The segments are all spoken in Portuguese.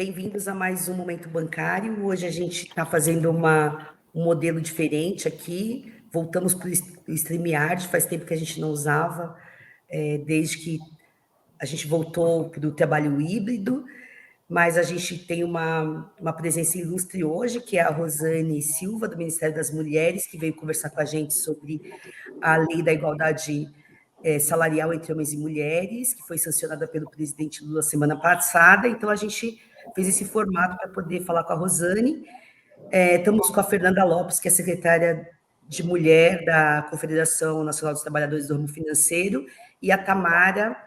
bem-vindos a mais um Momento Bancário. Hoje a gente está fazendo um modelo diferente aqui, voltamos para o StreamYard, faz tempo que a gente não usava, desde que a gente voltou para o trabalho híbrido, mas a gente tem uma presença ilustre hoje, que é a Rosane Silva, do Ministério das Mulheres, que veio conversar com a gente sobre a Lei da Igualdade salarial entre homens e mulheres, que foi sancionada pelo presidente Lula semana passada. Então, a gente fez esse formato para poder falar com a Rosane. Estamos com a Fernanda Lopes, que é secretária de Mulher da Confederação Nacional dos Trabalhadores do Ramo Financeiro, e a Tamara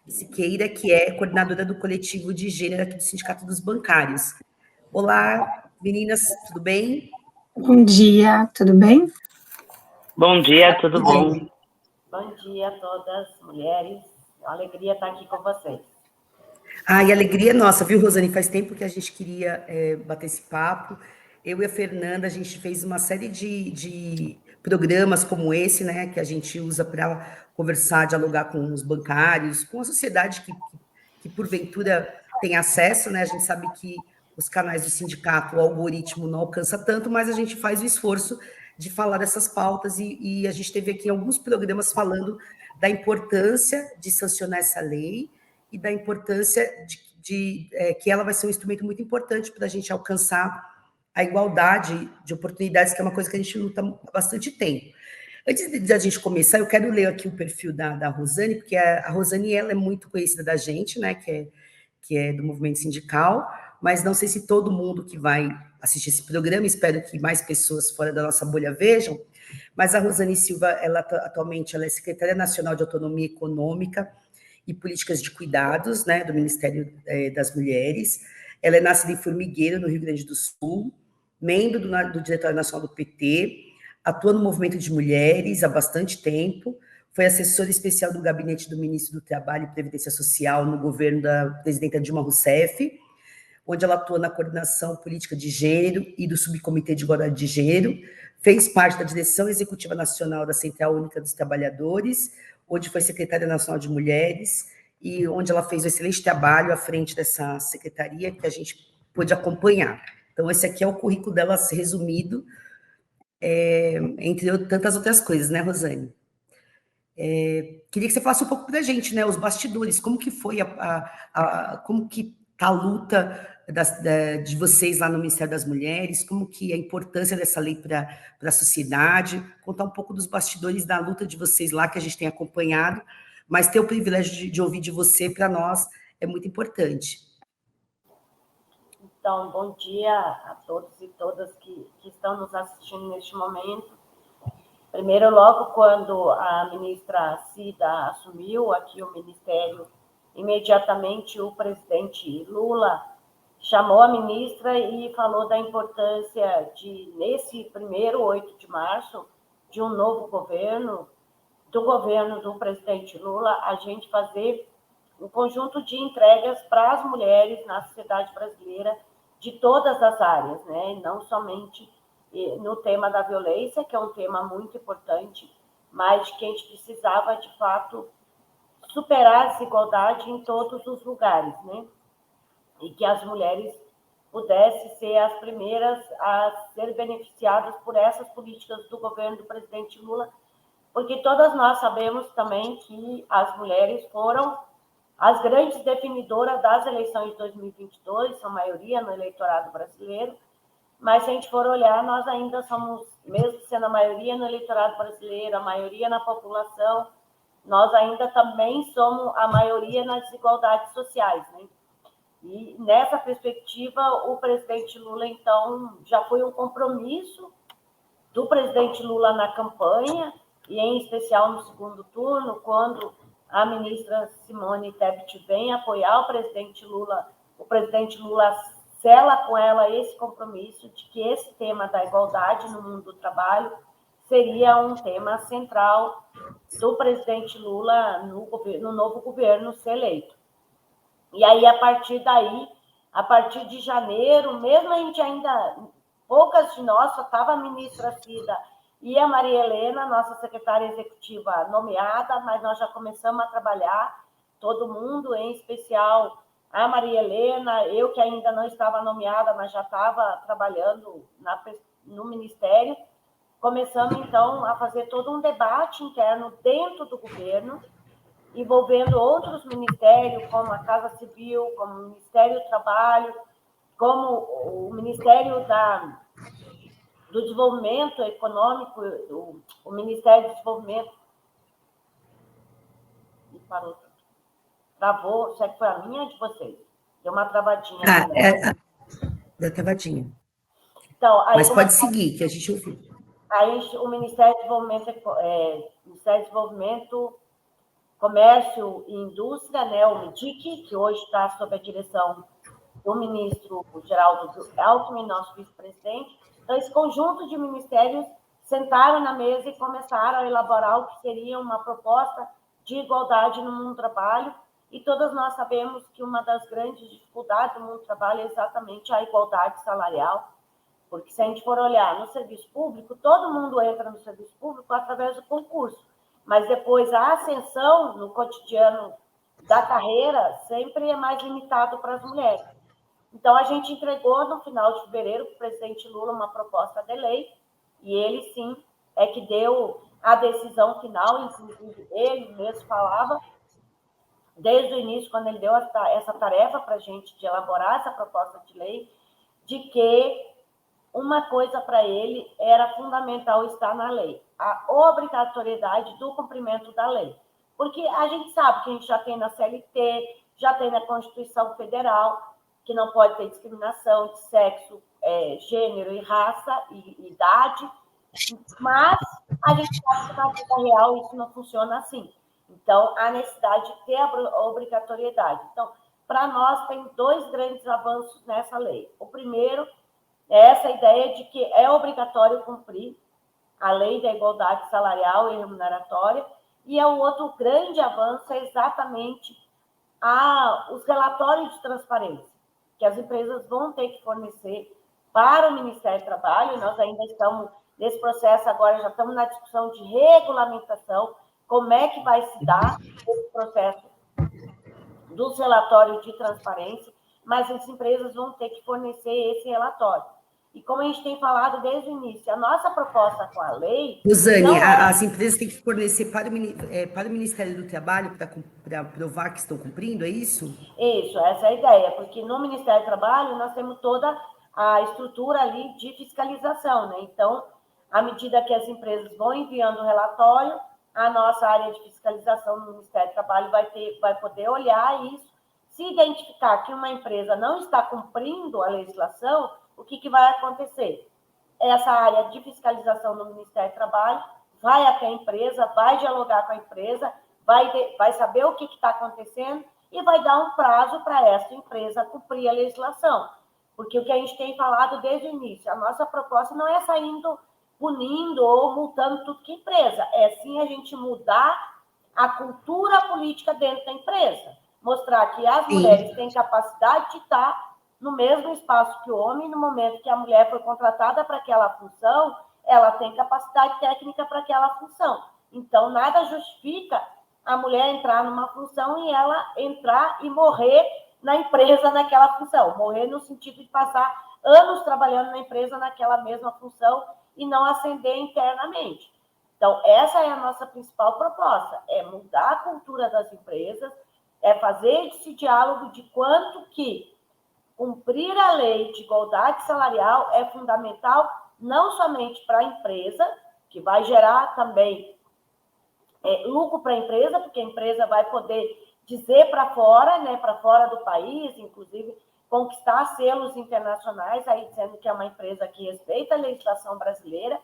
Siqueira, que é coordenadora do coletivo de gênero aqui do Sindicato dos Bancários. Olá, meninas, tudo bem? Bom dia, tudo bem? Bom dia, tudo bom? Bom dia a todas, mulheres. É uma alegria estar aqui com vocês. E alegria nossa, viu, Rosane? Faz tempo que a gente queria bater esse papo. Eu e a Fernanda, a gente fez uma série de programas como esse, né, que a gente usa para conversar, dialogar com os bancários, com a sociedade que porventura tem acesso, né? A gente sabe que os canais do sindicato, o algoritmo não alcança tanto, mas a gente faz o esforço de falar dessas pautas e a gente teve aqui alguns programas falando da importância de sancionar essa lei e da importância que ela vai ser um instrumento muito importante para a gente alcançar a igualdade de oportunidades, que é uma coisa que a gente luta há bastante tempo. Antes de a gente começar, eu quero ler aqui o perfil da Rosane, porque a Rosane ela é muito conhecida da gente, né, que é do movimento sindical, mas não sei se todo mundo que vai assistir esse programa, espero que mais pessoas fora da nossa bolha vejam, mas a Rosane Silva, atualmente, ela é secretária nacional de Autonomia Econômica e Políticas de Cuidados, né, do Ministério das Mulheres. Ela é nascida em Formigueiro, no Rio Grande do Sul, membro do Diretório Nacional do PT, atua no movimento de mulheres há bastante tempo, foi assessora especial do gabinete do ministro do Trabalho e Previdência Social no governo da presidenta Dilma Rousseff, onde ela atua na coordenação política de gênero e do subcomitê de igualdade de gênero, fez parte da direção executiva nacional da Central Única dos Trabalhadores, onde foi secretária nacional de Mulheres, e onde ela fez um excelente trabalho à frente dessa secretaria, que a gente pôde acompanhar. Então, esse aqui é o currículo dela resumido, entre tantas outras coisas, né, Rosane? Queria que você falasse um pouco para a gente, né, os bastidores, como que foi como que está a luta de vocês lá no Ministério das Mulheres, como que é a importância dessa lei para a sociedade, contar um pouco dos bastidores da luta de vocês lá, que a gente tem acompanhado, mas ter o privilégio de ouvir de você, para nós, é muito importante. Então, bom dia a todos e todas que estão nos assistindo neste momento. Primeiro, logo quando a ministra Cida assumiu aqui o Ministério, imediatamente o presidente Lula chamou a ministra e falou da importância de, nesse primeiro 8 de março, de um novo governo, do governo do presidente Lula, a gente fazer um conjunto de entregas para as mulheres na sociedade brasileira de todas as áreas, né? Não somente no tema da violência, que é um tema muito importante, mas que a gente precisava, de fato, superar a desigualdade em todos os lugares, né? E que as mulheres pudessem ser as primeiras a ser beneficiadas por essas políticas do governo do presidente Lula, porque todas nós sabemos também que as mulheres foram as grandes definidoras das eleições de 2022, são maioria no eleitorado brasileiro, mas se a gente for olhar, nós ainda somos, mesmo sendo a maioria no eleitorado brasileiro, a maioria na população, nós ainda também somos a maioria nas desigualdades sociais, né? E nessa perspectiva, o presidente Lula, então, já foi um compromisso do presidente Lula na campanha, e em especial no segundo turno, quando a ministra Simone Tebet vem apoiar o presidente Lula sela com ela esse compromisso de que esse tema da igualdade no mundo do trabalho seria um tema central do presidente Lula no novo governo ser eleito. E aí, a partir daí, a partir de janeiro, mesmo a gente ainda, poucas de nós, só estava a ministra Cida e a Maria Helena, nossa secretária executiva nomeada, mas nós já começamos a trabalhar, todo mundo, em especial a Maria Helena, eu que ainda não estava nomeada, mas já estava trabalhando no Ministério, começamos, então, a fazer todo um debate interno dentro do governo, envolvendo outros ministérios, como a Casa Civil, como o Ministério do Trabalho, como o Ministério do Desenvolvimento Econômico, o Ministério do Desenvolvimento. E parou. Travou, será que foi a minha ou de vocês? Deu uma travadinha. Deu travadinha. Então, aí, mas pode seguir, que a gente ouviu. Aí o Ministério do Desenvolvimento, Comércio e Indústria, né, o MIDIC, que hoje está sob a direção do ministro Geraldo Alckmin, nosso vice-presidente. Então, esse conjunto de ministérios sentaram na mesa e começaram a elaborar o que seria uma proposta de igualdade no mundo do trabalho, e todas nós sabemos que uma das grandes dificuldades do mundo do trabalho é exatamente a igualdade salarial, porque se a gente for olhar no serviço público, todo mundo entra no serviço público através do concurso, mas depois a ascensão no cotidiano da carreira sempre é mais limitado para as mulheres. Então, a gente entregou no final de fevereiro para o presidente Lula uma proposta de lei, e ele, sim, é que deu a decisão final, inclusive ele mesmo falava, desde o início, quando ele deu essa tarefa para a gente de elaborar essa proposta de lei, de que uma coisa para ele era fundamental estar na lei, a obrigatoriedade do cumprimento da lei. Porque a gente sabe que a gente já tem na CLT, já tem na Constituição Federal, que não pode ter discriminação de sexo, gênero e raça e idade, mas a gente sabe que na vida real isso não funciona assim. Então, há necessidade de ter a obrigatoriedade. Então, para nós, tem dois grandes avanços nessa lei. O primeiro é essa ideia de que é obrigatório cumprir a lei da igualdade salarial e remuneratória, e o outro grande avanço é exatamente os relatórios de transparência, que as empresas vão ter que fornecer para o Ministério do Trabalho. Nós ainda estamos nesse processo agora, já estamos na discussão de regulamentação, como é que vai se dar esse processo dos relatórios de transparência, mas as empresas vão ter que fornecer esse relatório. E como a gente tem falado desde o início, a nossa proposta com a lei... Rosane, as empresas têm que fornecer para o Ministério do Trabalho para provar que estão cumprindo, é isso? Isso, essa é a ideia, porque no Ministério do Trabalho nós temos toda a estrutura ali de fiscalização, né? Então, à medida que as empresas vão enviando o relatório, a nossa área de fiscalização no Ministério do Trabalho vai poder olhar isso, se identificar que uma empresa não está cumprindo a legislação, o que vai acontecer? Essa área de fiscalização no Ministério do Trabalho vai até a empresa, vai dialogar com a empresa, vai saber o que está acontecendo e vai dar um prazo para essa empresa cumprir a legislação. Porque o que a gente tem falado desde o início, a nossa proposta não é saindo punindo ou multando tudo que é empresa, é sim a gente mudar a cultura política dentro da empresa, mostrar que as mulheres têm capacidade de estar no mesmo espaço que o homem, no momento que a mulher foi contratada para aquela função, ela tem capacidade técnica para aquela função. Então, nada justifica a mulher entrar numa função e ela entrar e morrer na empresa naquela função, morrer no sentido de passar anos trabalhando na empresa naquela mesma função e não ascender internamente. Então, essa é a nossa principal proposta, é mudar a cultura das empresas, é fazer esse diálogo de quanto que cumprir a lei de igualdade salarial é fundamental, não somente para a empresa, que vai gerar também lucro para a empresa, porque a empresa vai poder dizer para fora, né, para fora do país, inclusive conquistar selos internacionais, aí dizendo que é uma empresa que respeita a legislação brasileira,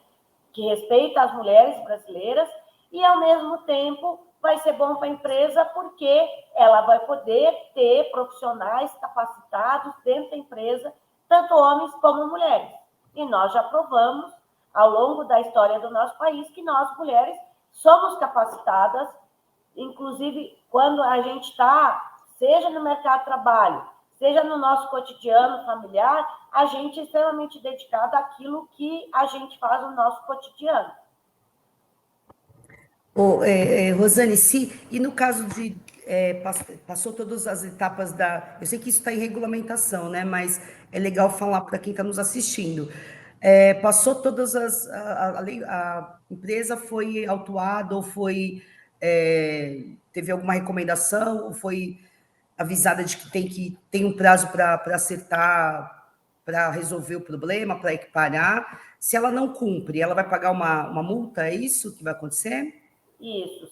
que respeita as mulheres brasileiras, e, ao mesmo tempo, vai ser bom para a empresa porque ela vai poder ter profissionais capacitados dentro da empresa, tanto homens como mulheres. E nós já provamos, ao longo da história do nosso país, que nós, mulheres, somos capacitadas, inclusive quando a gente está, seja no mercado de trabalho, seja no nosso cotidiano familiar, a gente é extremamente dedicada àquilo que a gente faz no nosso cotidiano. Rosane, e no caso passou todas as etapas da... Eu sei que isso está em regulamentação, né? Mas é legal falar para quem está nos assistindo. Passou todas as... A empresa foi autuada ou foi... teve alguma recomendação ou foi avisada de que tem um prazo para acertar, para resolver o problema, para equiparar. Se ela não cumpre, ela vai pagar uma multa? É isso que vai acontecer? Isso.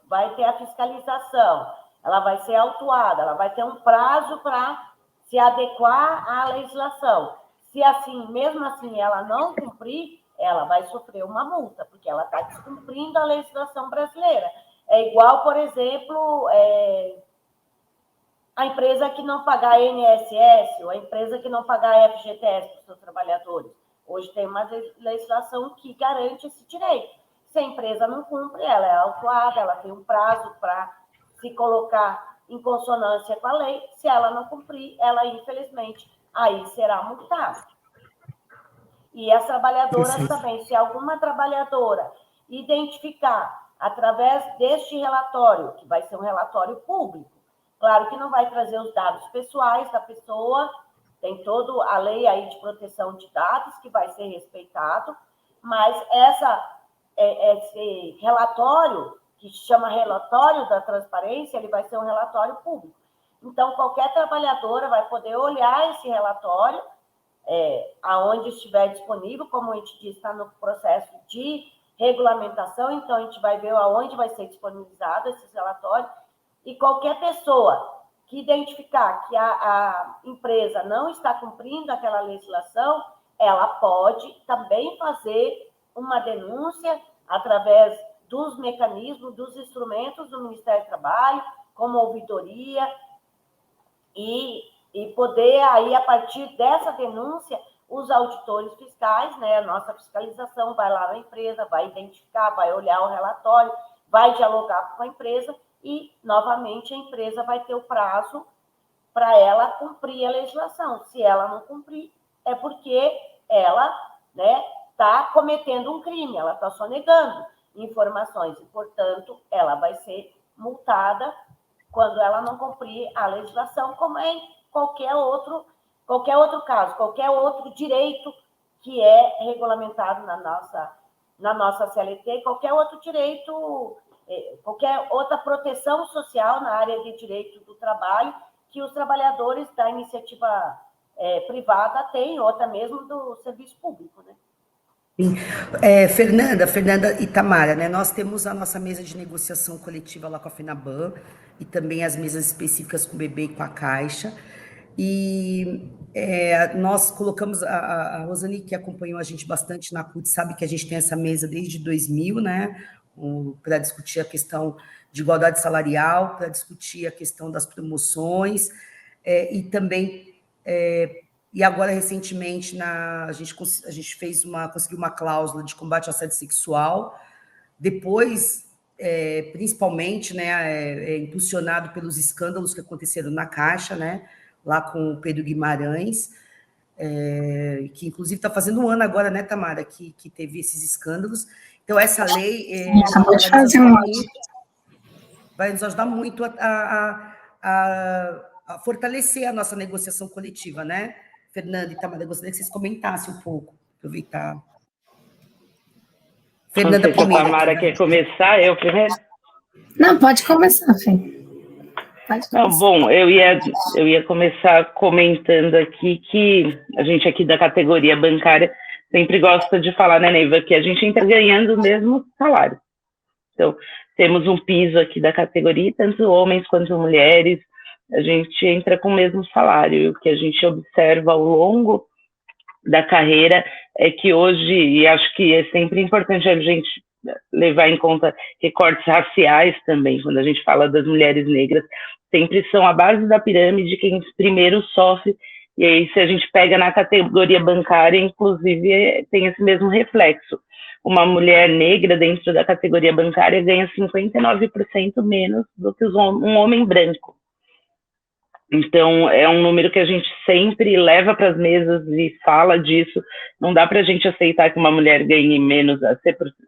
Vai ter a fiscalização, ela vai ser autuada, ela vai ter um prazo para se adequar à legislação. Se assim, mesmo assim, ela não cumprir, ela vai sofrer uma multa, porque ela está descumprindo a legislação brasileira. É igual, por exemplo, a empresa que não pagar INSS, ou a empresa que não pagar FGTS para os seus trabalhadores. Hoje tem uma legislação que garante esse direito. Se a empresa não cumpre, ela é autuada, ela tem um prazo para se colocar em consonância com a lei. Se ela não cumprir, ela, infelizmente, aí será multada. E as trabalhadoras também, se alguma trabalhadora identificar, através deste relatório, que vai ser um relatório público, claro que não vai trazer os dados pessoais da pessoa, tem toda a lei aí de proteção de dados que vai ser respeitado, mas esse relatório, que se chama relatório da transparência, ele vai ser um relatório público. Então, qualquer trabalhadora vai poder olhar esse relatório, aonde estiver disponível, como a gente disse, está no processo de regulamentação, então a gente vai ver aonde vai ser disponibilizado esse relatório, e qualquer pessoa que identificar que a empresa não está cumprindo aquela legislação, ela pode também fazer uma denúncia através dos mecanismos, dos instrumentos do Ministério do Trabalho, como ouvidoria, e poder, aí, a partir dessa denúncia, os auditores fiscais, né, a nossa fiscalização vai lá na empresa, vai identificar, vai olhar o relatório, vai dialogar com a empresa e, novamente, a empresa vai ter o prazo para ela cumprir a legislação. Se ela não cumprir, é porque ela, né, está cometendo um crime, ela está sonegando informações, e, portanto, ela vai ser multada quando ela não cumprir a legislação, como é em qualquer outro caso, qualquer outro direito que é regulamentado na nossa CLT, qualquer outro direito, qualquer outra proteção social na área de direito do trabalho que os trabalhadores da iniciativa privada têm, ou até mesmo do serviço público, né? Fernanda e Tamara, né? Nós temos a nossa mesa de negociação coletiva lá com a FENABAN e também as mesas específicas com o BB e com a Caixa. E nós colocamos, a Rosane, que acompanhou a gente bastante na CUT, sabe que a gente tem essa mesa desde 2000, né? Para discutir a questão de igualdade salarial, para discutir a questão das promoções, e também... E agora, recentemente, a gente conseguiu uma cláusula de combate ao assédio sexual, depois, principalmente, né, impulsionado pelos escândalos que aconteceram na Caixa, né, lá com o Pedro Guimarães, que inclusive está fazendo um ano agora, né, Tamara, que teve esses escândalos. Então, essa lei vai nos ajudar muito a fortalecer a nossa negociação coletiva, né? Fernanda e Tamara, eu gostaria que vocês comentassem um pouco, aproveitar. Fernanda, primeiro. A Tamara quer começar, eu primeiro? Não, pode começar, Fê. Não, bom, eu ia começar comentando aqui que a gente aqui da categoria bancária sempre gosta de falar, né, Neiva, que a gente entra ganhando o mesmo salário. Então, temos um piso aqui da categoria, tanto homens quanto mulheres, a gente entra com o mesmo salário. E o que a gente observa ao longo da carreira é que hoje, e acho que é sempre importante a gente levar em conta recortes raciais também, quando a gente fala das mulheres negras, sempre são a base da pirâmide quem primeiro sofre, e aí se a gente pega na categoria bancária, inclusive tem esse mesmo reflexo. Uma mulher negra dentro da categoria bancária ganha 59% menos do que um homem branco. Então, é um número que a gente sempre leva para as mesas e fala disso. Não dá para a gente aceitar que uma mulher ganhe menos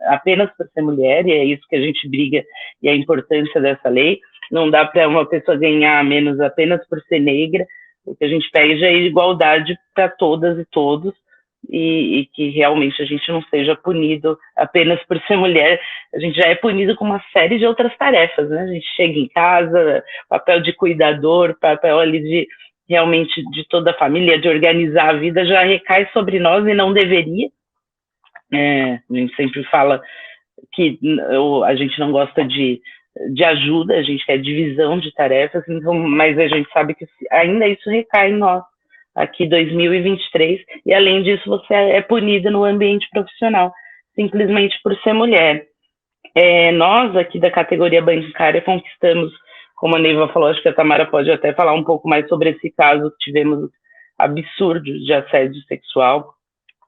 apenas por ser mulher, e é isso que a gente briga, e a importância dessa lei. Não dá para uma pessoa ganhar menos apenas por ser negra. O que a gente pede é igualdade para todas e todos, e que realmente a gente não seja punido apenas por ser mulher. A gente já é punido com uma série de outras tarefas, né? A gente chega em casa, papel de cuidador, papel ali de realmente de toda a família, de organizar a vida, já recai sobre nós e não deveria. A gente sempre fala que a gente não gosta de ajuda, a gente quer divisão de tarefas, então, mas a gente sabe que ainda isso recai em nós, aqui 2023, e além disso você é punida no ambiente profissional, simplesmente por ser mulher. Nós aqui da categoria bancária conquistamos, como a Neiva falou, acho que a Tamara pode até falar um pouco mais sobre esse caso que tivemos absurdo de assédio sexual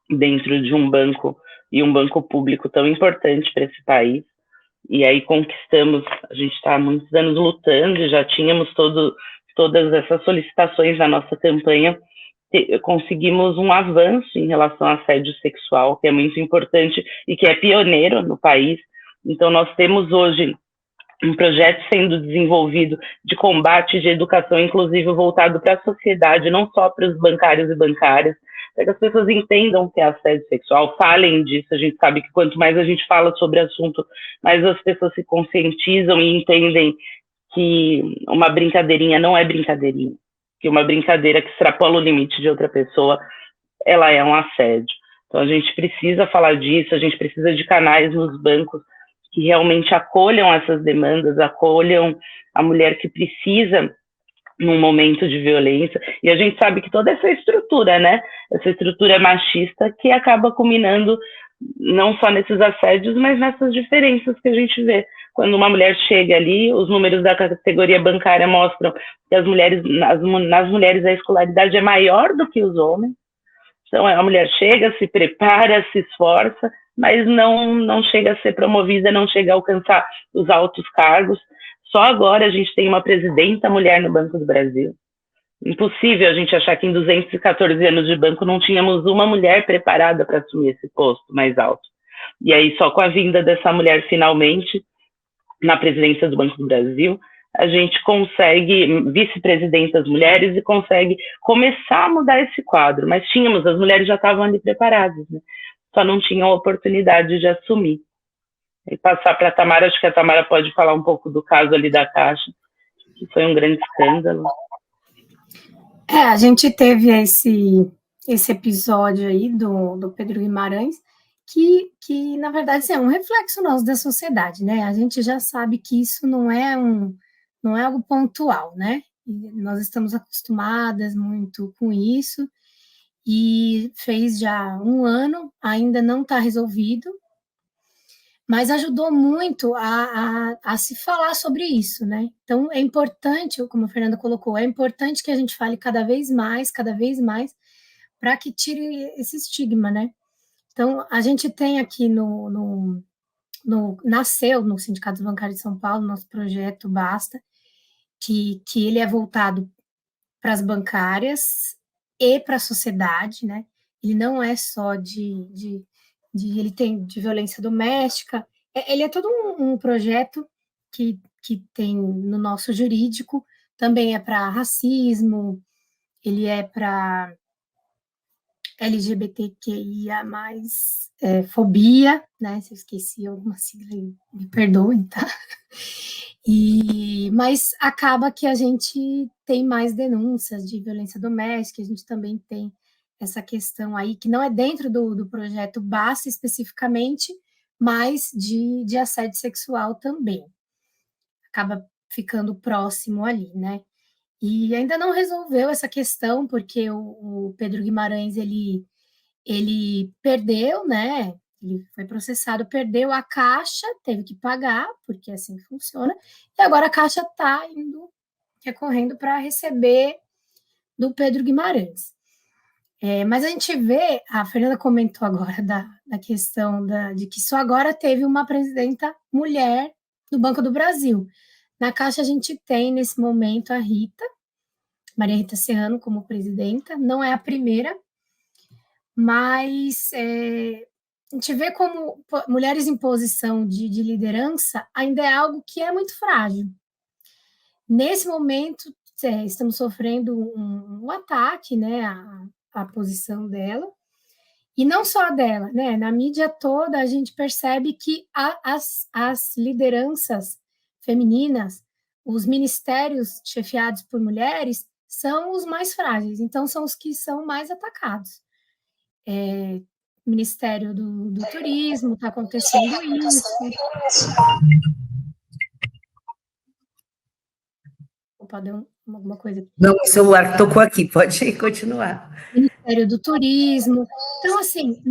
dentro de um banco, e um banco público tão importante para esse país. E aí conquistamos, a gente está há muitos anos lutando, já tínhamos todas essas solicitações na nossa campanha, conseguimos um avanço em relação ao assédio sexual, que é muito importante e que é pioneiro no país. Então, nós temos hoje um projeto sendo desenvolvido de combate, de educação inclusiva voltado para a sociedade, não só para os bancários e bancárias, para que as pessoas entendam o que é assédio sexual, falem disso. A gente sabe que quanto mais a gente fala sobre o assunto, mais as pessoas se conscientizam e entendem que uma brincadeirinha não é brincadeirinha, que uma brincadeira que extrapola o limite de outra pessoa, ela é um assédio. Então, a gente precisa falar disso, a gente precisa de canais nos bancos que realmente acolham essas demandas, acolham a mulher que precisa num momento de violência, e a gente sabe que toda essa estrutura, né, essa estrutura machista que acaba culminando não só nesses assédios, mas nessas diferenças que a gente vê. Quando uma mulher chega ali, os números da categoria bancária mostram que as mulheres, nas mulheres a escolaridade é maior do que os homens. Então, a mulher chega, se prepara, se esforça, mas não chega a ser promovida, não chega a alcançar os altos cargos. Só agora a gente tem uma presidenta mulher no Banco do Brasil. Impossível a gente achar que em 214 anos de banco não tínhamos uma mulher preparada para assumir esse posto mais alto. E aí, só com a vinda dessa mulher, finalmente, na presidência do Banco do Brasil, a gente consegue vice-presidentas mulheres e consegue começar a mudar esse quadro. Mas as mulheres já estavam ali preparadas, né? Só não tinham a oportunidade de assumir. E passar para a Tamara, acho que a Tamara pode falar um pouco do caso ali da Caixa, que foi um grande escândalo. A gente teve esse episódio aí do Pedro Guimarães, que na verdade é um reflexo nosso da sociedade, né? A gente já sabe que isso não é algo pontual, né? E nós estamos acostumadas muito com isso, e fez já um ano, ainda não está resolvido, mas ajudou muito a se falar sobre isso, né? Então, é importante, como a Fernanda colocou, é importante que a gente fale cada vez mais, para que tire esse estigma, né? Então, a gente tem aqui nasceu no Sindicato Bancário de São Paulo, nosso projeto Basta, que ele é voltado para as bancárias e para a sociedade, né? Ele não é só ele tem de violência doméstica, ele é todo um projeto que tem no nosso jurídico, também é para racismo, ele é para LGBTQIA+, fobia, né, se eu esqueci alguma sigla, me perdoem, tá? Mas acaba que a gente tem mais denúncias de violência doméstica, a gente também tem essa questão aí, que não é dentro do projeto Basta especificamente, mas de assédio sexual também. Acaba ficando próximo ali, né? E ainda não resolveu essa questão, porque o Pedro Guimarães, ele perdeu, né? Ele foi processado, perdeu a Caixa, teve que pagar, porque é assim que funciona, e agora a Caixa está recorrendo para receber do Pedro Guimarães. Mas a gente vê, a Fernanda comentou agora da questão de que só agora teve uma presidenta mulher do Banco do Brasil. Na Caixa a gente tem, nesse momento, a Rita, Maria Rita Serrano como presidenta, não é a primeira, mas a gente vê como mulheres em posição de liderança ainda é algo que é muito frágil. Nesse momento, estamos sofrendo um ataque, né, à posição dela, e não só dela, né? Na mídia toda a gente percebe que as lideranças femininas, os ministérios chefiados por mulheres, são os mais frágeis, então são os que são mais atacados. Ministério do Turismo está acontecendo isso. Opa, deu alguma coisa. Não, o celular tocou aqui, pode continuar. Ministério do Turismo. Então, assim,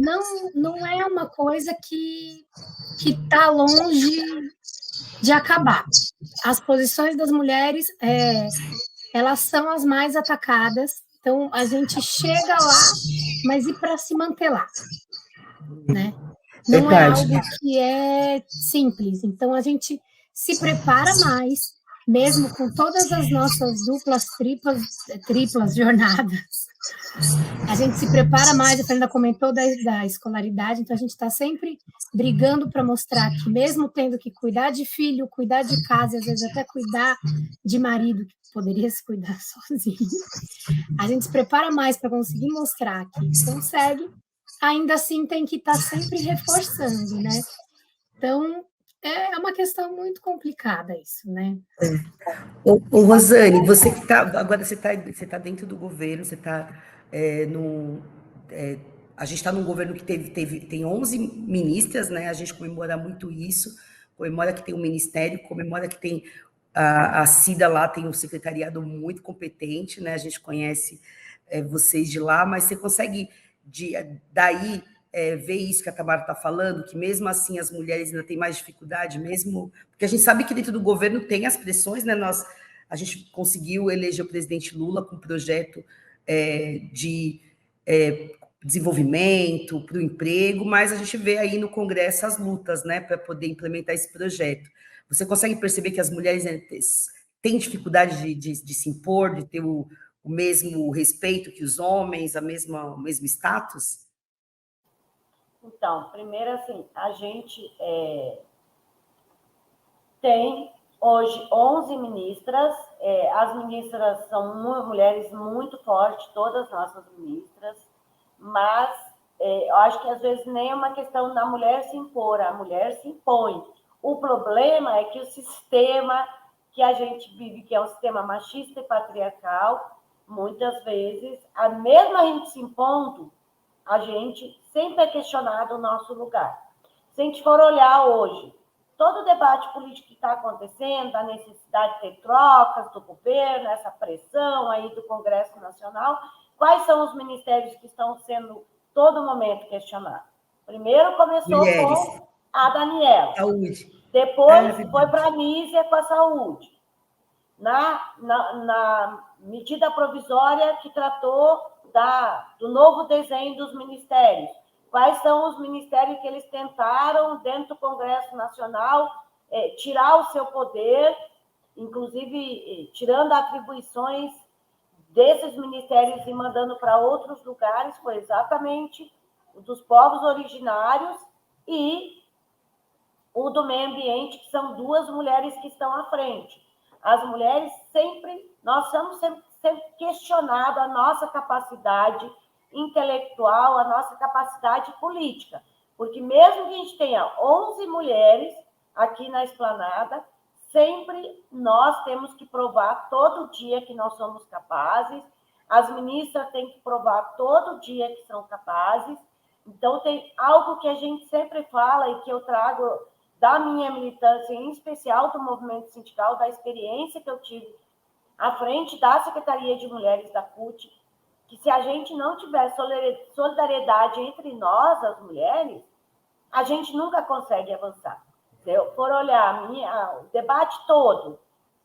não é uma coisa que está longe de acabar. As posições das mulheres, elas são as mais atacadas, então a gente chega lá, mas e para se manter lá, né? Não Verdade. É algo que é simples, então a gente se prepara mais, mesmo com todas as nossas duplas, triplas jornadas. A gente se prepara mais, a Fernanda comentou da escolaridade, então a gente está sempre brigando para mostrar que mesmo tendo que cuidar de filho, cuidar de casa, e às vezes até cuidar de marido, que poderia se cuidar sozinho, a gente se prepara mais para conseguir mostrar que consegue, ainda assim tem que estar sempre reforçando, né? Então, é uma questão muito complicada isso, né? Ô, Rosane, você que tá, agora você tá dentro do governo, você está a gente está num governo que tem 11 ministras, né? A gente comemora muito isso, comemora que tem um ministério, comemora que tem a Cida lá, tem um secretariado muito competente, né? A gente conhece vocês de lá, mas você consegue daí ver isso que a Tamara está falando, que mesmo assim as mulheres ainda têm mais dificuldade, mesmo porque a gente sabe que dentro do governo tem as pressões, né? A gente conseguiu eleger o presidente Lula com um projeto de desenvolvimento, para o emprego, mas a gente vê aí no Congresso as lutas, né, para poder implementar esse projeto. Você consegue perceber que as mulheres têm dificuldade de se impor, de ter o mesmo respeito que os homens, o mesmo status? Então, primeiro, assim, a gente tem hoje 11 ministras, as ministras são mulheres muito fortes, todas nossas ministras, mas eu acho que às vezes nem é uma questão da mulher se impor, a mulher se impõe. O problema é que o sistema que a gente vive, que é um sistema machista e patriarcal, muitas vezes, mesmo a gente se impondo, a gente sempre é questionado o nosso lugar. Se a gente for olhar hoje, todo o debate político que está acontecendo, a necessidade de ter trocas do governo, essa pressão aí do Congresso Nacional, quais são os ministérios que estão sendo todo momento questionados? Primeiro começou mulheres. Com a Daniela. Saúde. Depois foi para a Nízia com a saúde. Na medida provisória que tratou do novo desenho dos ministérios. Quais são os ministérios que eles tentaram, dentro do Congresso Nacional, tirar o seu poder, inclusive tirando atribuições desses ministérios e mandando para outros lugares, foi exatamente o dos povos originários e o do meio ambiente, que são duas mulheres que estão à frente. As mulheres nós somos sempre questionados a nossa capacidade intelectual, a nossa capacidade política, porque mesmo que a gente tenha 11 mulheres aqui na esplanada, sempre nós temos que provar todo dia que nós somos capazes, as ministras têm que provar todo dia que são capazes, então tem algo que a gente sempre fala e que eu trago da minha militância, em especial do movimento sindical, da experiência que eu tive à frente da Secretaria de Mulheres da CUT, que se a gente não tiver solidariedade entre nós, as mulheres, a gente nunca consegue avançar. Se eu for olhar o debate todo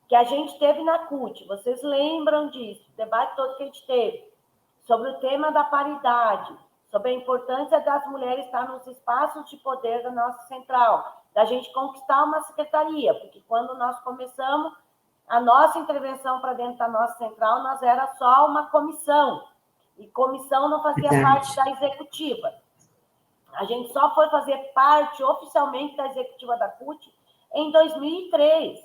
que a gente teve na CUT, vocês lembram disso, o debate todo que a gente teve, sobre o tema da paridade, sobre a importância das mulheres estar nos espaços de poder da nossa central, da gente conquistar uma secretaria, porque quando nós começamos, a nossa intervenção para dentro da nossa central, nós era só uma comissão, e comissão não fazia parte da executiva. A gente só foi fazer parte oficialmente da executiva da CUT em 2003,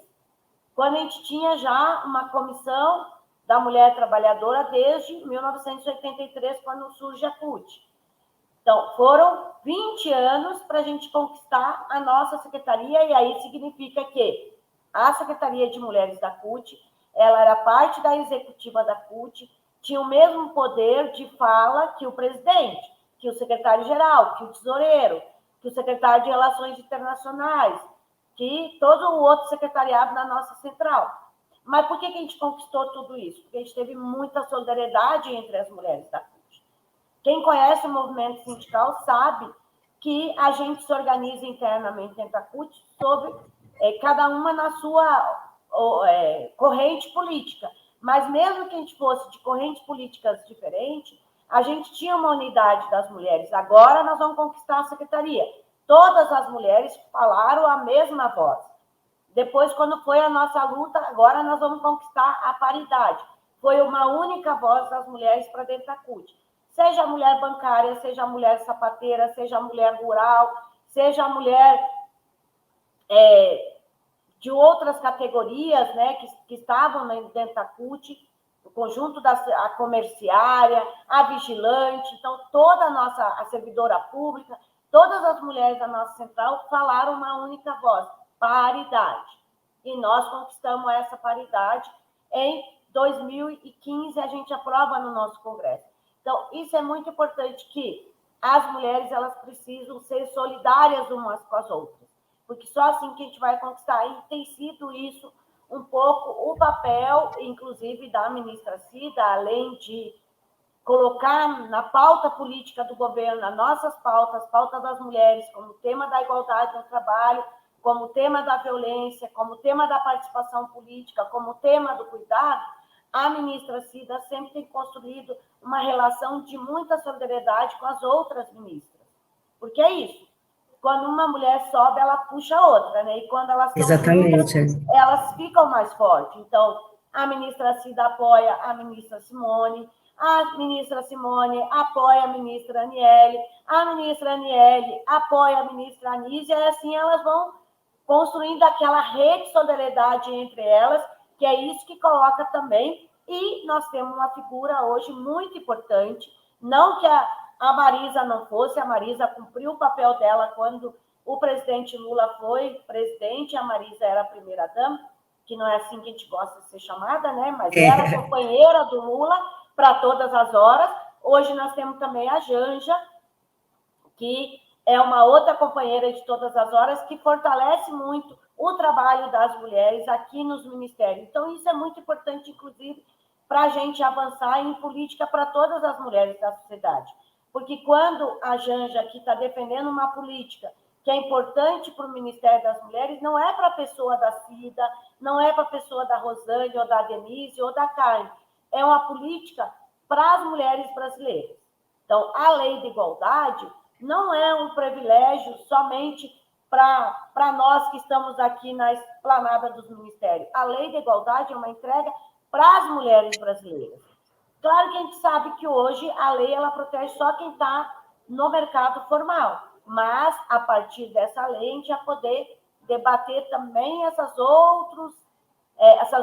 quando a gente tinha já uma comissão da mulher trabalhadora desde 1983, quando surge a CUT. Então, foram 20 anos para a gente conquistar a nossa secretaria, e aí significa que a Secretaria de Mulheres da CUT, ela era parte da executiva da CUT, tinha o mesmo poder de fala que o presidente, que o secretário-geral, que o tesoureiro, que o secretário de Relações Internacionais, que todo o outro secretariado da nossa central. Mas por que a gente conquistou tudo isso? Porque a gente teve muita solidariedade entre as mulheres da CUT. Quem conhece o movimento sindical sabe que a gente se organiza internamente dentro da CUT sobre cada uma na sua corrente política. Mas mesmo que a gente fosse de correntes políticas diferentes, a gente tinha uma unidade das mulheres. Agora nós vamos conquistar a secretaria. Todas as mulheres falaram a mesma voz. Depois, quando foi a nossa luta, agora nós vamos conquistar a paridade. Foi uma única voz das mulheres para dentro da CUT. Seja a mulher bancária, seja a mulher sapateira, seja a mulher rural, seja a mulher de outras categorias, né, que estavam dentro da CUT, o conjunto a comerciária, a vigilante, então toda a servidora pública, todas as mulheres da nossa central falaram uma única voz, paridade. E nós conquistamos essa paridade em 2015, a gente aprova no nosso congresso. Então, isso é muito importante, que as mulheres elas precisam ser solidárias umas com as outras, porque só assim que a gente vai conquistar. E tem sido isso um pouco o papel, inclusive, da ministra Cida, além de colocar na pauta política do governo, as nossas pautas, pauta das mulheres, como tema da igualdade no trabalho, como tema da violência, como tema da participação política, como tema do cuidado. A ministra Cida sempre tem construído uma relação de muita solidariedade com as outras ministras, porque é isso. Quando uma mulher sobe, ela puxa a outra, né? E quando elas estão juntas, elas ficam mais fortes. Então, a ministra Cida apoia a ministra Simone apoia a ministra Aniele apoia a ministra Anísia, e assim elas vão construindo aquela rede de solidariedade entre elas, que é isso que coloca também. E nós temos uma figura hoje muito importante, não que a Marisa não fosse, a Marisa cumpriu o papel dela quando o presidente Lula foi presidente, a Marisa era a primeira-dama, que não é assim que a gente gosta de ser chamada, né? Mas era companheira do Lula para todas as horas. Hoje nós temos também a Janja, que é uma outra companheira de todas as horas, que fortalece muito o trabalho das mulheres aqui nos ministérios. Então, isso é muito importante, inclusive, para a gente avançar em política para todas as mulheres da sociedade. Porque quando a Janja aqui está defendendo uma política que é importante para o Ministério das Mulheres, não é para a pessoa da Cida, não é para a pessoa da Rosane, ou da Denise, ou da Carmen. É uma política para as mulheres brasileiras. Então, a lei de igualdade não é um privilégio somente para nós que estamos aqui na esplanada dos ministérios. A lei de igualdade é uma entrega para as mulheres brasileiras. Claro que a gente sabe que hoje a lei ela protege só quem está no mercado formal, mas a partir dessa lei a gente vai poder debater também essas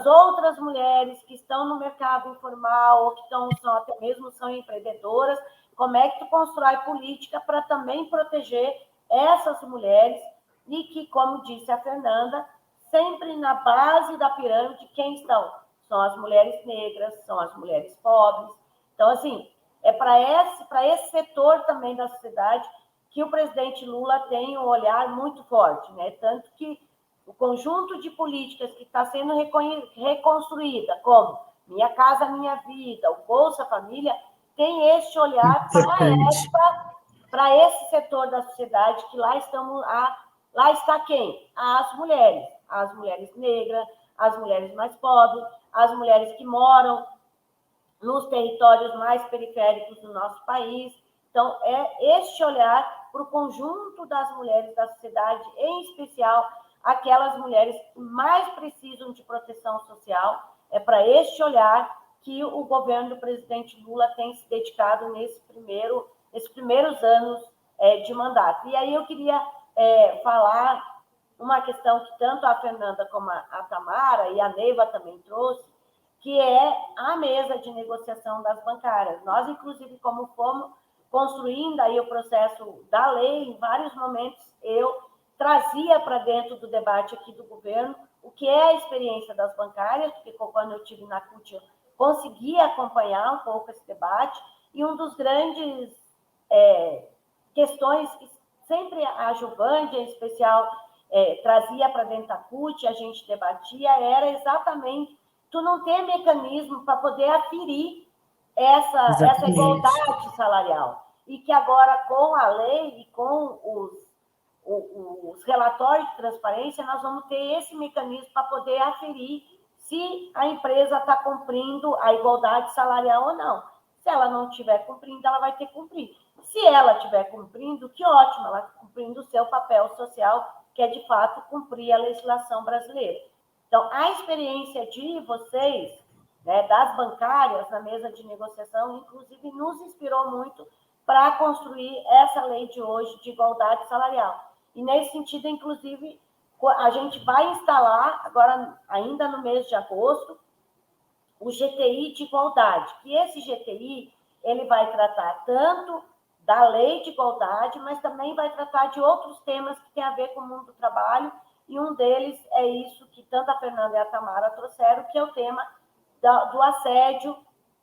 outras mulheres que estão no mercado informal ou que até mesmo são empreendedoras. Como é que tu constrói política para também proteger essas mulheres e que, como disse a Fernanda, sempre na base da pirâmide, quem estão? São as mulheres negras, são as mulheres pobres. Então, assim, é para esse setor também da sociedade que o presidente Lula tem um olhar muito forte, né? Tanto que o conjunto de políticas que está sendo reconstruída, como Minha Casa Minha Vida, o Bolsa Família, tem este olhar para esse setor da sociedade, que lá está quem? As mulheres negras, as mulheres mais pobres, as mulheres que moram nos territórios mais periféricos do nosso país. Então, é este olhar para o conjunto das mulheres da sociedade, em especial aquelas mulheres que mais precisam de proteção social. É para este olhar que o governo do presidente Lula tem se dedicado nesses primeiros anos de mandato. E aí eu queria falar uma questão que tanto a Fernanda como a Tamara e a Neiva também trouxe, que é a mesa de negociação das bancárias. Nós, inclusive, como fomos construindo aí o processo da lei, em vários momentos eu trazia para dentro do debate aqui do governo o que é a experiência das bancárias, porque quando eu estive na CUT, eu consegui acompanhar um pouco esse debate, e um dos grandes questões que sempre a Juvândia, em especial, trazia para dentro da CUT, a gente debatia, era exatamente tu não ter mecanismo para poder aferir essa igualdade salarial. E que agora, com a lei e com os relatórios de transparência, nós vamos ter esse mecanismo para poder aferir se a empresa está cumprindo a igualdade salarial ou não. Se ela não estiver cumprindo, ela vai ter que cumprir. Se ela estiver cumprindo, que ótimo, ela está cumprindo o seu papel social, que é, de fato, cumprir a legislação brasileira. Então, a experiência de vocês, né, das bancárias na mesa de negociação, inclusive, nos inspirou muito para construir essa lei de hoje de igualdade salarial. E, nesse sentido, inclusive, a gente vai instalar, agora, ainda no mês de agosto, o GTI de igualdade, que esse GTI ele vai tratar tanto da lei de igualdade, mas também vai tratar de outros temas que têm a ver com o mundo do trabalho, e um deles é isso que tanto a Fernanda e a Tamara trouxeram, que é o tema do assédio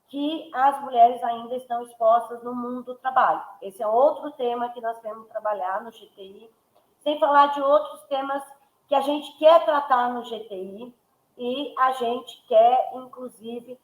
que as mulheres ainda estão expostas no mundo do trabalho. Esse é outro tema que nós temos que trabalhar no GTI, sem falar de outros temas que a gente quer tratar no GTI, e a gente quer, inclusive,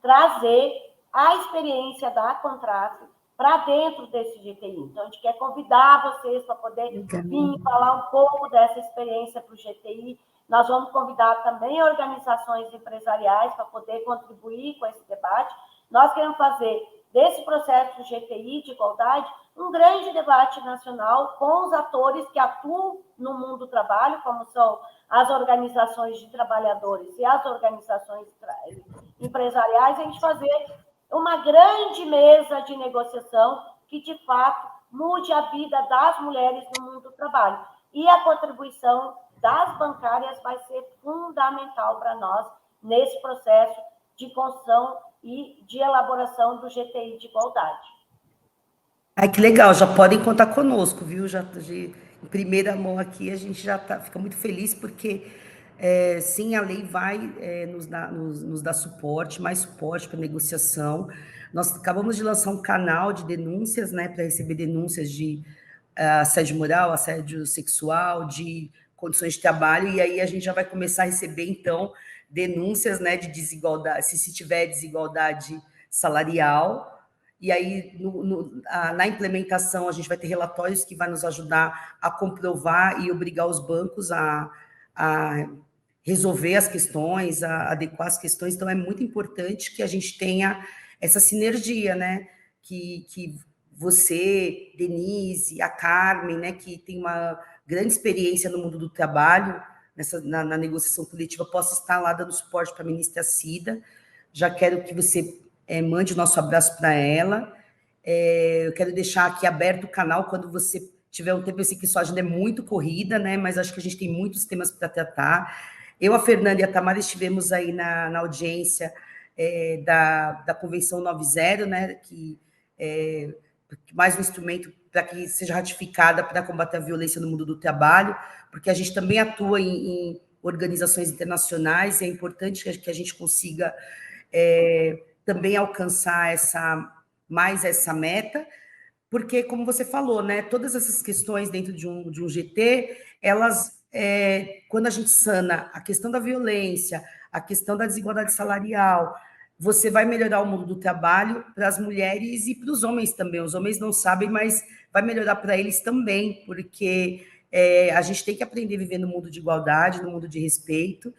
trazer a experiência da Contrafe para dentro desse GTI. Então, a gente quer convidar vocês para poder vir falar um pouco dessa experiência para o GTI. Nós vamos convidar também organizações empresariais para poder contribuir com esse debate. Nós queremos fazer desse processo do GTI de igualdade um grande debate nacional com os atores que atuam no mundo do trabalho, como são as organizações de trabalhadores e as organizações empresariais, a gente fazer uma grande mesa de negociação que, de fato, mude a vida das mulheres no mundo do trabalho. E a contribuição das bancárias vai ser fundamental para nós nesse processo de construção e de elaboração do GTI de igualdade. Ai, que legal, já podem contar conosco, viu? Em primeira mão aqui, a gente já fica muito feliz, porque sim, a lei vai nos dar suporte, mais suporte para negociação. Nós acabamos de lançar um canal de denúncias, né, para receber denúncias de assédio moral, assédio sexual, de condições de trabalho, e aí a gente já vai começar a receber, então, denúncias, né, de desigualdade, se tiver desigualdade salarial. E aí, na implementação, a gente vai ter relatórios que vai nos ajudar a comprovar e obrigar os bancos a resolver as questões, a adequar as questões. Então, é muito importante que a gente tenha essa sinergia, né? Que você, Denise, a Carmen, né, que tem uma grande experiência no mundo do trabalho, na negociação coletiva, possa estar lá dando suporte para a ministra Cida. Já quero que você mande o nosso abraço para ela. Eu quero deixar aqui aberto o canal quando você tiver um tempo. Eu sei que sua agenda é muito corrida, né? Mas acho que a gente tem muitos temas para tratar. Eu, a Fernanda e a Tamara estivemos aí na audiência da Convenção 90, né? Que mais um instrumento para que seja ratificada para combater a violência no mundo do trabalho, porque a gente também atua em organizações internacionais, e é importante que a gente consiga também alcançar essa meta, porque, como você falou, né, todas essas questões dentro de um GT, elas, quando a gente sana a questão da violência, a questão da desigualdade salarial, você vai melhorar o mundo do trabalho para as mulheres e para os homens também. Os homens não sabem, mas vai melhorar para eles também, porque a gente tem que aprender a viver no mundo de igualdade, no mundo de respeito,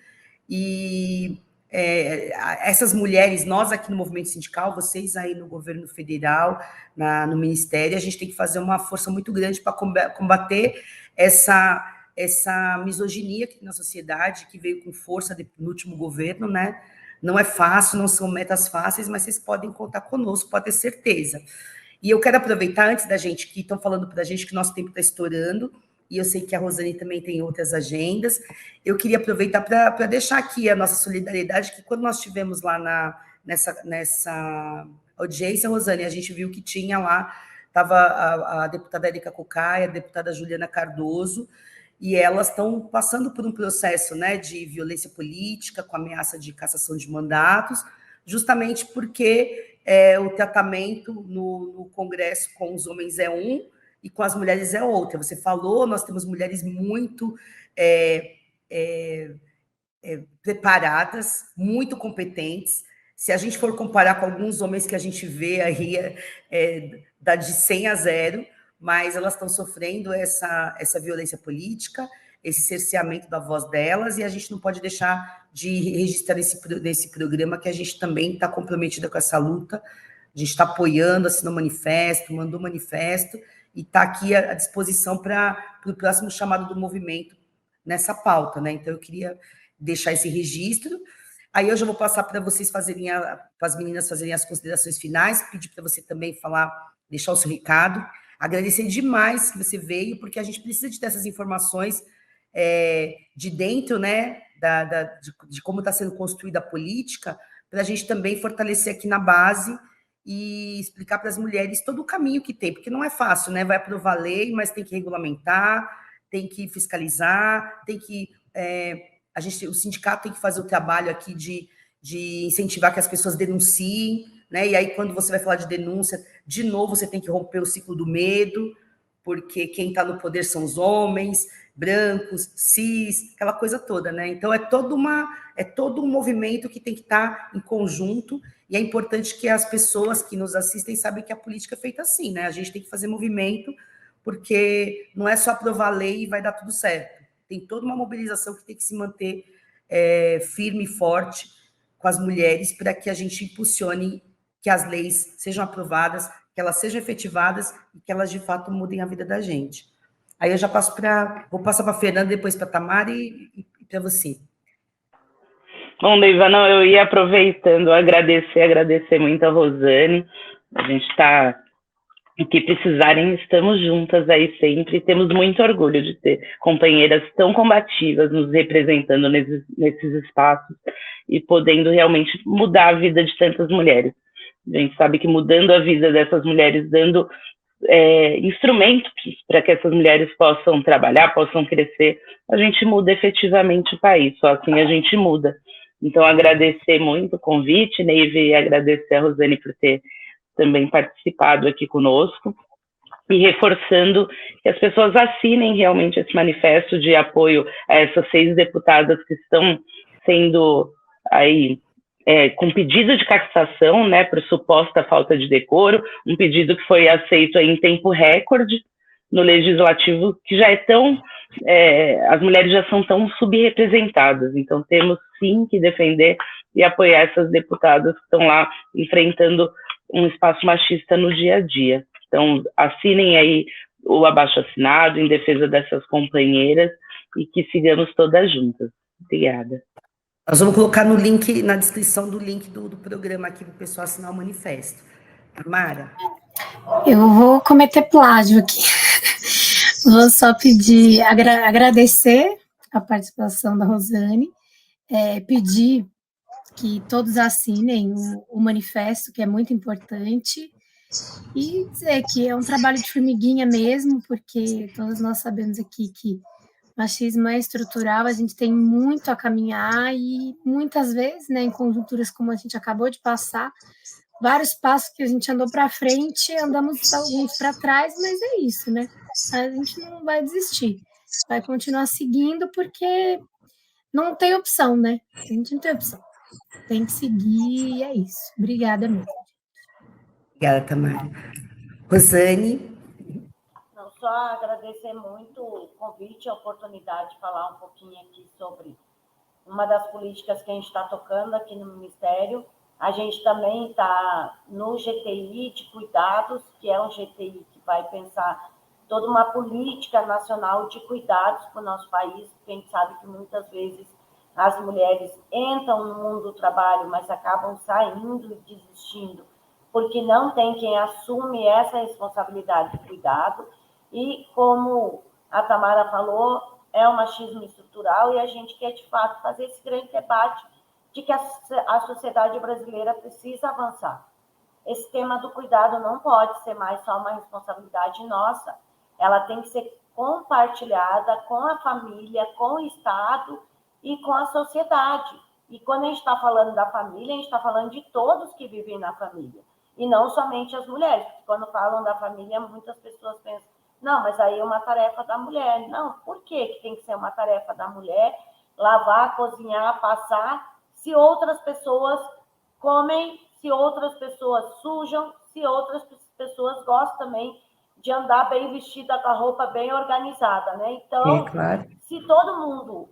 e essas mulheres, nós aqui no movimento sindical, vocês aí no governo federal, no ministério, a gente tem que fazer uma força muito grande para combater essa essa misoginia que tem na sociedade, que veio com força no último governo, né? Não é fácil, não são metas fáceis, mas vocês podem contar conosco, pode ter certeza. E eu quero aproveitar, antes da gente, que estão falando para a gente que nosso tempo está estourando, e eu sei que a Rosane também tem outras agendas, eu queria aproveitar para deixar aqui a nossa solidariedade, que quando nós estivemos lá nessa audiência, Rosane, a gente viu que tinha lá, estava a deputada Erika Cocaia, a deputada Juliana Cardoso, e elas estão passando por um processo, né, de violência política, com ameaça de cassação de mandatos, justamente porque o tratamento no Congresso com os homens é um e com as mulheres é outra. Você falou, nós temos mulheres muito preparadas, muito competentes. Se a gente for comparar com alguns homens que a gente vê aí, dá de 100 a 0, mas elas estão sofrendo essa violência política, esse cerceamento da voz delas, e a gente não pode deixar de registrar nesse programa que a gente também está comprometida com essa luta, a gente está apoiando, assinou manifesto, mandou manifesto, e está aqui à disposição para o próximo chamado do movimento nessa pauta, né? Então, eu queria deixar esse registro. Aí eu já vou passar para vocês fazerem, para as meninas fazerem as considerações finais, pedir para você também falar, deixar o seu recado. Agradecer demais que você veio, porque a gente precisa de ter essas informações de dentro, né, de como está sendo construída a política, para a gente também fortalecer aqui na base e explicar para as mulheres todo o caminho que tem, porque não é fácil, né? Vai aprovar lei, mas tem que regulamentar, tem que fiscalizar, tem que... o sindicato tem que fazer o trabalho aqui de incentivar que as pessoas denunciem, né? E aí, quando você vai falar de denúncia, de novo, você tem que romper o ciclo do medo, porque quem está no poder são os homens, brancos, cis, aquela coisa toda, né? Então, é todo um movimento que tem que estar em conjunto, e é importante que as pessoas que nos assistem saibam que a política é feita assim, né? A gente tem que fazer movimento, porque não é só aprovar a lei e vai dar tudo certo. Tem toda uma mobilização que tem que se manter firme e forte com as mulheres para que a gente impulsione que as leis sejam aprovadas, que elas sejam efetivadas e que elas, de fato, mudem a vida da gente. Aí eu já vou passar para a Fernanda, depois para a Tamara e para você. Bom, Neiva, não, eu ia aproveitando, agradecer muito a Rosane. A gente está... O que precisarem, estamos juntas aí sempre. Temos muito orgulho de ter companheiras tão combativas nos representando nesses espaços e podendo realmente mudar a vida de tantas mulheres. A gente sabe que mudando a vida dessas mulheres, dando instrumentos para que essas mulheres possam trabalhar, possam crescer, a gente muda efetivamente o país. Só assim a gente muda. Então, agradecer muito o convite, Neiva, e agradecer a Rosane por ter também participado aqui conosco, e reforçando que as pessoas assinem realmente esse manifesto de apoio a essas 6 deputadas que estão sendo aí com pedido de cassação, né, por suposta falta de decoro, um pedido que foi aceito aí em tempo recorde no Legislativo, que já é tão... as mulheres já são tão subrepresentadas, então temos sim que defender e apoiar essas deputadas que estão lá enfrentando um espaço machista no dia a dia. Então, assinem aí o abaixo-assinado em defesa dessas companheiras e que sigamos todas juntas. Obrigada. Nós vamos colocar no link, na descrição do link do programa aqui para o pessoal assinar o manifesto. Mara? Eu vou cometer plágio aqui. Vou só pedir, agradecer a participação da Rosane, pedir que todos assinem o manifesto, que é muito importante, e dizer que é um trabalho de formiguinha mesmo, porque todos nós sabemos aqui que machismo é estrutural, a gente tem muito a caminhar e muitas vezes, né, em conjunturas como a gente acabou de passar, vários passos que a gente andou para frente, andamos alguns para trás, mas é isso, né? A gente não vai desistir, vai continuar seguindo porque não tem opção, né? A gente não tem opção. Tem que seguir e é isso. Obrigada mesmo. Obrigada, Tamara. Rosane? Não, só agradecer muito o convite, a oportunidade de falar um pouquinho aqui sobre uma das políticas que a gente está tocando aqui no Ministério. A gente também está no GTI de cuidados, que é um GTI que vai pensar toda uma política nacional de cuidados para o nosso país, porque a gente sabe que muitas vezes as mulheres entram no mundo do trabalho, mas acabam saindo e desistindo, porque não tem quem assume essa responsabilidade de cuidado. E, como a Tamara falou, é um machismo estrutural e a gente quer, de fato, fazer esse grande debate de que a sociedade brasileira precisa avançar. Esse tema do cuidado não pode ser mais só uma responsabilidade nossa, ela tem que ser compartilhada com a família, com o Estado e com a sociedade. E quando a gente está falando da família, a gente está falando de todos que vivem na família, e não somente as mulheres, porque quando falam da família, muitas pessoas pensam, não, mas aí é uma tarefa da mulher. Não, por que tem que ser uma tarefa da mulher? Lavar, cozinhar, passar, se outras pessoas comem, se outras pessoas sujam, se outras pessoas gostam também de andar bem vestida, com a roupa bem organizada, né? Então, claro. Se todo mundo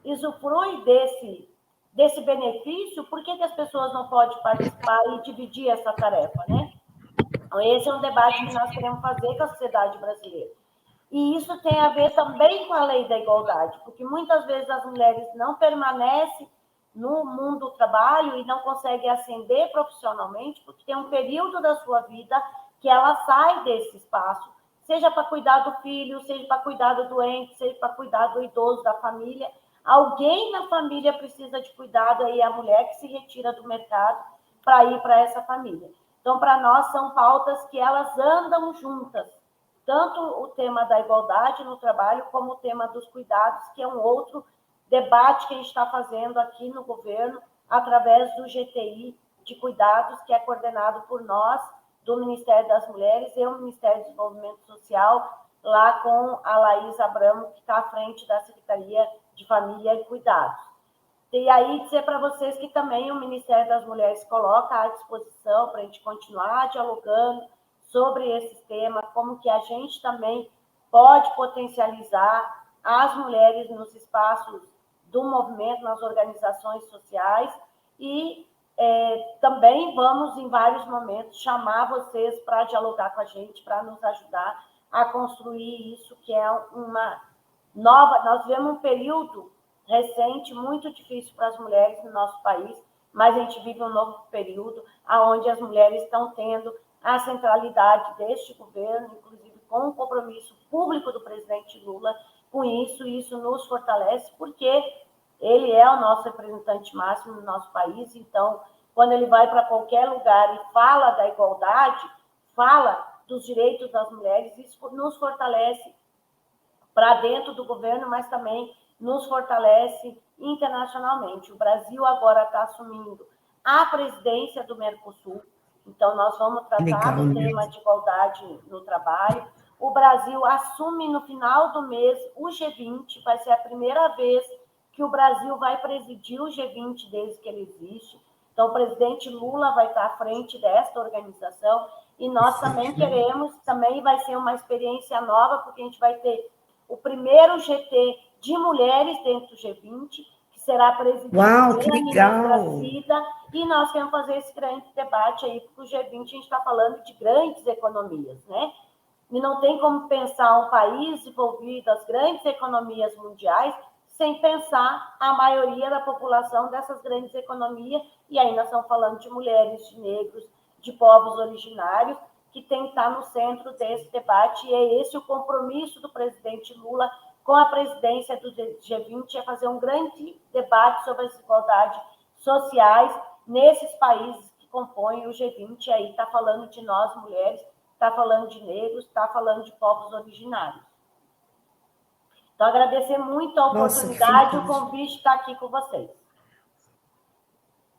usufrui desse benefício, por que as pessoas não podem participar e dividir essa tarefa, né? Então, esse é um debate que nós queremos fazer com a sociedade brasileira. E isso tem a ver também com a lei da igualdade, porque muitas vezes as mulheres não permanecem no mundo do trabalho e não conseguem ascender profissionalmente, porque tem um período da sua vida que ela sai desse espaço, seja para cuidar do filho, seja para cuidar do doente, seja para cuidar do idoso, da família. Alguém na família precisa de cuidado, aí é a mulher que se retira do mercado para ir para essa família. Então, para nós, são pautas que elas andam juntas, tanto o tema da igualdade no trabalho, como o tema dos cuidados, que é um outro debate que a gente está fazendo aqui no governo, através do GTI de cuidados, que é coordenado por nós, do Ministério das Mulheres e o Ministério do Desenvolvimento Social, lá com a Laís Abramo, que está à frente da Secretaria de Família e Cuidados. E aí dizer para vocês que também o Ministério das Mulheres coloca à disposição para a gente continuar dialogando sobre esse tema, como que a gente também pode potencializar as mulheres nos espaços do movimento, nas organizações sociais, e também vamos, em vários momentos, chamar vocês para dialogar com a gente, para nos ajudar a construir isso, que é uma nova... Nós vivemos um período recente muito difícil para as mulheres no nosso país, mas a gente vive um novo período onde as mulheres estão tendo a centralidade deste governo, inclusive com o compromisso público do presidente Lula com isso nos fortalece, porque ele é o nosso representante máximo no nosso país. Então, quando ele vai para qualquer lugar e fala da igualdade, fala dos direitos das mulheres, isso nos fortalece para dentro do governo, mas também nos fortalece internacionalmente. O Brasil agora está assumindo a presidência do Mercosul, então nós vamos tratar do tema de igualdade no trabalho. O Brasil assume no final do mês o G20, vai ser a primeira vez que o Brasil vai presidir o G20 desde que ele existe. Então, o presidente Lula vai estar à frente desta organização, e nós também queremos, também vai ser uma experiência nova, porque a gente vai ter o primeiro GT de mulheres dentro do G20, que será presidido pela ministra Cida, e nós queremos fazer esse grande debate aí, porque o G20 a gente está falando de grandes economias, né? E não tem como pensar um país envolvido as grandes economias mundiais sem pensar a maioria da população dessas grandes economias, e aí nós estamos falando de mulheres, de negros, de povos originários, que tem que estar no centro desse debate, e é esse o compromisso do presidente Lula com a presidência do G20, é fazer um grande debate sobre as desigualdades sociais nesses países que compõem o G20, aí está falando de nós, mulheres, está falando de negros, está falando de povos originários. Então, agradecer muito a oportunidade, o convite está aqui com vocês.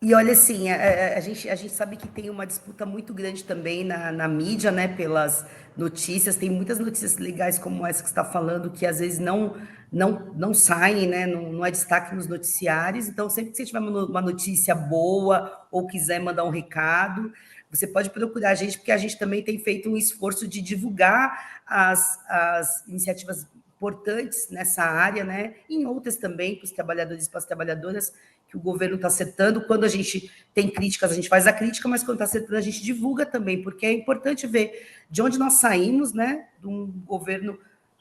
E olha, assim, a gente sabe que tem uma disputa muito grande também na mídia, né, pelas notícias. Tem muitas notícias legais como essa que você está falando, que às vezes não saem, né, não é destaque nos noticiários. Então, sempre que você tiver uma notícia boa ou quiser mandar um recado, você pode procurar a gente, porque a gente também tem feito um esforço de divulgar as iniciativas importantes nessa área, né? E em outras também, para os trabalhadores e para as trabalhadoras, que o governo está acertando. Quando a gente tem críticas, a gente faz a crítica, mas quando está acertando, a gente divulga também, porque é importante ver de onde nós saímos, né? De um governo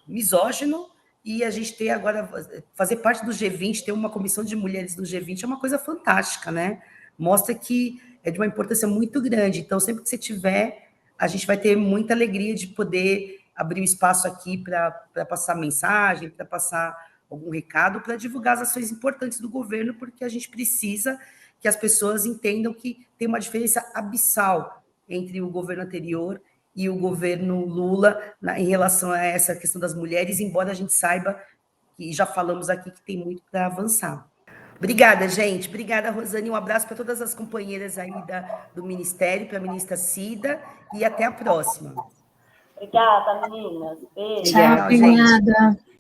misógino, e a gente ter agora, fazer parte do G20, ter uma comissão de mulheres do G20 é uma coisa fantástica, né? Mostra que é de uma importância muito grande. Então, sempre que você tiver, a gente vai ter muita alegria de poder abrir um espaço aqui para passar mensagem, para passar algum recado, para divulgar as ações importantes do governo, porque a gente precisa que as pessoas entendam que tem uma diferença abissal entre o governo anterior e o governo Lula em relação a essa questão das mulheres, embora a gente saiba, que já falamos aqui, que tem muito para avançar. Obrigada, gente. Obrigada, Rosane. Um abraço para todas as companheiras aí do Ministério, para a ministra Cida, e até a próxima. Obrigada, meninas. Beijo. Tchau, obrigada.